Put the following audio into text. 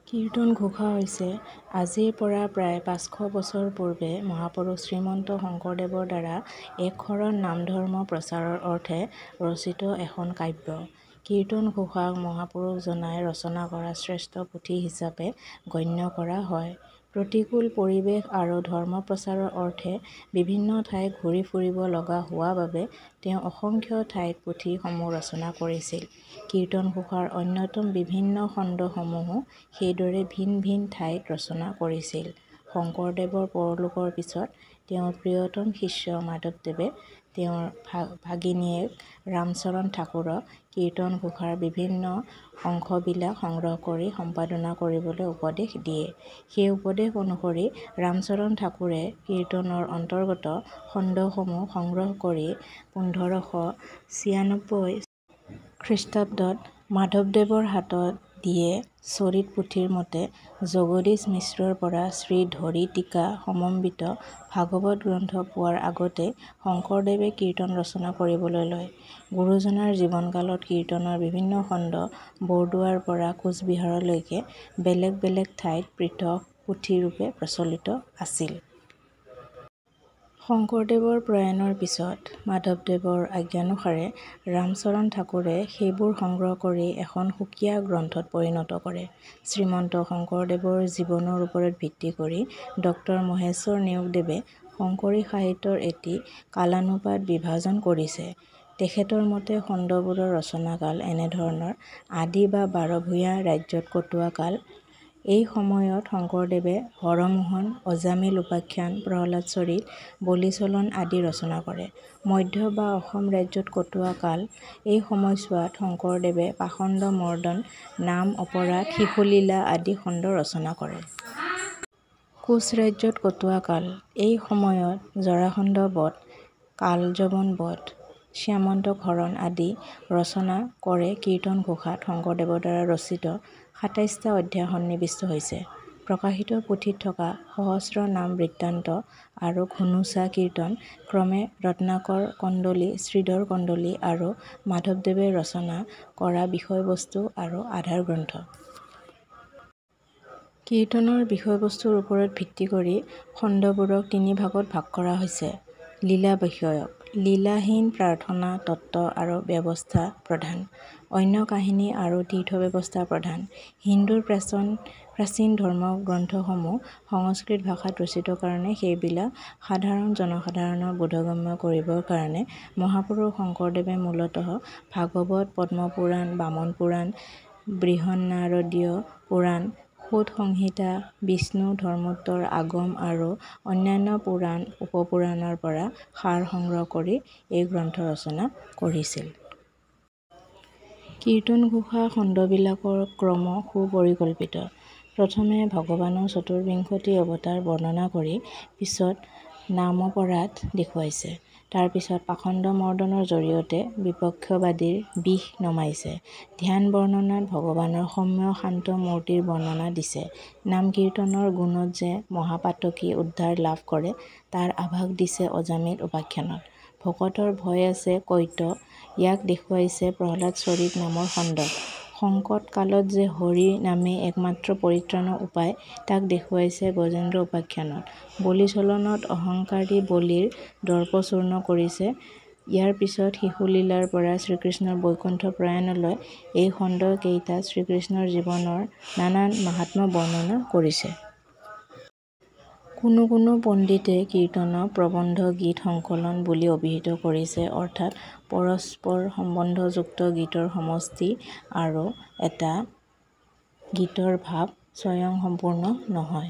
কীৰ্তন ঘোষা হৈছে আজিৰ পৰা প্ৰায় ৫০০ বছৰ পূৰ্বে মহাপুৰুষ শ্ৰীমন্ত শংকৰদেৱৰ দ্বাৰা একশৰণ নাম ধৰ্ম প্ৰচাৰৰ অৰ্থে ৰচিত এখন কাব্য। কীৰ্তন ঘোষাক মহাপুৰুষজনাই ৰচনা কৰা শ্ৰেষ্ঠ পুথি হিচাপে গণ্য কৰা হয়। প্ৰতিকূল পৰিৱেশ আৰু ধৰ্ম প্ৰচাৰৰ অৰ্থে বিভিন্ন ঠাইত ঘূৰি ফুৰিব লগা হোৱা বাবে তেওঁ অসংখ্য ঠাইত পুথি সমূহ ৰচনা কৰিছিল। কীৰ্তন ঘোষাৰ অন্যতম বিভিন্ন খণ্ডসমূহো সেইদৰে ভিন ভিন ঠাইত ৰচনা কৰিছিল। শংকৰদেৱৰ পৰলোকৰ পিছত তেওঁৰ প্ৰিয়তম শিষ্য মাধৱদেৱে তেওঁৰ ভাগিনীয়েক ৰামচৰণ ঠাকুৰক কীৰ্তন ঘোষাৰ বিভিন্ন অংশবিলাক সংগ্ৰহ কৰি সম্পাদনা কৰিবলৈ উপদেশ দিয়ে। সেই উপদেশ অনুসৰি ৰামচৰণ ঠাকুৰে কীৰ্তনৰ অন্তৰ্গত খণ্ডসমূহ সংগ্ৰহ কৰি ১৫৯৬ খ্ৰীষ্টাব্দত মাধৱদেৱৰ হাতত দিয়ে। চৰিত পুথিৰ মতে জগদীশ মিশ্ৰৰ পৰা শ্ৰী ধৰি টীকা সমন্বিত ভাগৱত গ্ৰন্থ পোৱাৰ আগতেই শংকৰদেৱে কীৰ্তন ৰচনা কৰিবলৈ লয়। গুৰুজনাৰ জীৱনকালত কীৰ্তনৰ বিভিন্ন খণ্ড বৰদোৱাৰ পৰা কোচবিহাৰলৈকে বেলেগ বেলেগ ঠাইত পৃথক পুথিৰূপে প্ৰচলিত আছিল। শংকৰদেৱৰ প্ৰয়াণৰ পিছত মাধৱদেৱৰ আজ্ঞানুসাৰে ৰামচৰণ ঠাকুৰে সেইবোৰ সংগ্ৰহ কৰি এখন সুকীয়া গ্ৰন্থত পৰিণত কৰে। শ্ৰীমন্ত শংকৰদেৱৰ জীৱনৰ ওপৰত ভিত্তি কৰি ড মহেশ্বৰ নেওগদেৱে শংকৰী সাহিত্যৰ এটি কালানুপাত বিভাজন কৰিছে। তেখেতৰ মতে খণ্ডবোৰৰ ৰচনাকাল এনেধৰণৰ: আদি বা ১২ভূঞা ৰাজ্যত কটোৱা কাল। এই সময়ত শংকৰদেৱে হৰমোহন, অজামিল উপাখ্যান, প্ৰহ্লাদ চৰিত, বলিচলন আদি ৰচনা কৰে। মধ্য বা অসম ৰাজ্যত কটোৱা কাল। এই সময়ছোৱাত শংকৰদেৱে পাষণ্ড মৰ্দন, নাম অপৰাধ, শিশুলীলা আদি খণ্ড ৰচনা কৰে। কোচ ৰাজ্যত কটোৱা কাল। এই সময়ত জৰাসন্ধ বধ, কালযবন বধ, শ্যামন্তক হৰণ আদি ৰচনা কৰে। কীৰ্তন ঘোষাত শংকৰদেৱৰ দ্বাৰা ৰচিত ২৭টা অধ্যায় সন্নিৱিষ্ট হৈছে। প্ৰকাশিত পুথিত থকা সহস্ৰ নাম বৃত্তান্ত আৰু ঘুনুচা কীৰ্তন ক্ৰমে ৰত্নাকৰ কন্দলী, শ্ৰীধৰ কন্দলী আৰু মাধৱদেৱে ৰচনা কৰা বিষয়বস্তু আৰু আধাৰ গ্ৰন্থ। কীৰ্তনৰ বিষয়বস্তুৰ ওপৰত ভিত্তি কৰি খণ্ডবোৰক ৩ ভাগত ভাগ কৰা হৈছে: লীলা বিষয়ক, লীলাহীন, প্ৰাৰ্থনা, তত্ত্ব আৰু ব্যৱস্থা প্ৰধান, অন্য কাহিনী আৰু তীৰ্থ ব্যৱস্থা প্ৰধান। হিন্দুৰ প্ৰাচীন ধৰ্মগ্ৰন্থসমূহ সংস্কৃত ভাষাত ৰচিত কাৰণে সেইবিলাক সাধাৰণ জনসাধাৰণৰ বোধগম্য কৰিবৰ কাৰণে মহাপুৰুষ শংকৰদেৱে মূলতঃ ভাগৱত, পদ্মপুৰাণ, বামন পুৰাণ, বৃহন্নাৰদীয় পুৰাণ, সূত সংহিতা, বিষ্ণু ধৰ্মোত্তৰ, আগম আৰু অন্যান্য পুৰাণ উপপুৰাণৰ পৰা সাৰ সংগ্ৰহ কৰি এই গ্ৰন্থ ৰচনা কৰিছিল। কীৰ্তন ঘোষা খণ্ডবিলাকৰ ক্ৰম সুপৰিকল্পিত। প্ৰথমে ভগৱানৰ ২৪বিংশতি অৱতাৰ বৰ্ণনা কৰি পিছত নামঅপৰাধ দেখুৱাইছে। তাৰ পিছত পাষণ্ড মৰ্দনৰ জৰিয়তে বিপক্ষবাদীৰ বিষ নমাইছে। ধ্যান বৰ্ণনাত ভগৱানৰ সৌম্য শান্ত মূৰ্তিৰ বৰ্ণনা দিছে। নাম কীৰ্তনৰ গুণত যে মহাপাতকী উদ্ধাৰ লাভ কৰে তাৰ আভাস দিছে অজামিল উপাখ্যানত। ভকতৰ ভয় আছে কৈত ইয়াক দেখুৱাইছে প্ৰহ্লাদ চৰিত নামৰ খণ্ডত। সংকট কালত যে হৰি নামেই একমাত্ৰ পৰিত্ৰাণৰ উপায় তাক দেখুৱাইছে গজেন্দ্ৰ উপাখ্যানত। বলিচলনত অহংকাৰী বলিৰ দৰ্প চূৰ্ণ কৰিছে। ইয়াৰ পিছত শিশুলীলাৰ পৰা শ্ৰীকৃষ্ণৰ বৈকুণ্ঠ প্ৰয়াণলৈ এই খণ্ড কেইটাত শ্ৰীকৃষ্ণৰ জীৱনৰ নানান মাহাত্ম্য বৰ্ণনা কৰিছে। কোনো কোনো পণ্ডিতে কীৰ্তনক প্ৰবন্ধ গীত সংকলন বুলি অভিহিত কৰিছে, অৰ্থাৎ পৰস্পৰ সম্বন্ধযুক্ত গীতৰ সমষ্টি আৰু এটা গীতৰ ভাৱ স্বয়ংসম্পূৰ্ণ নহয়।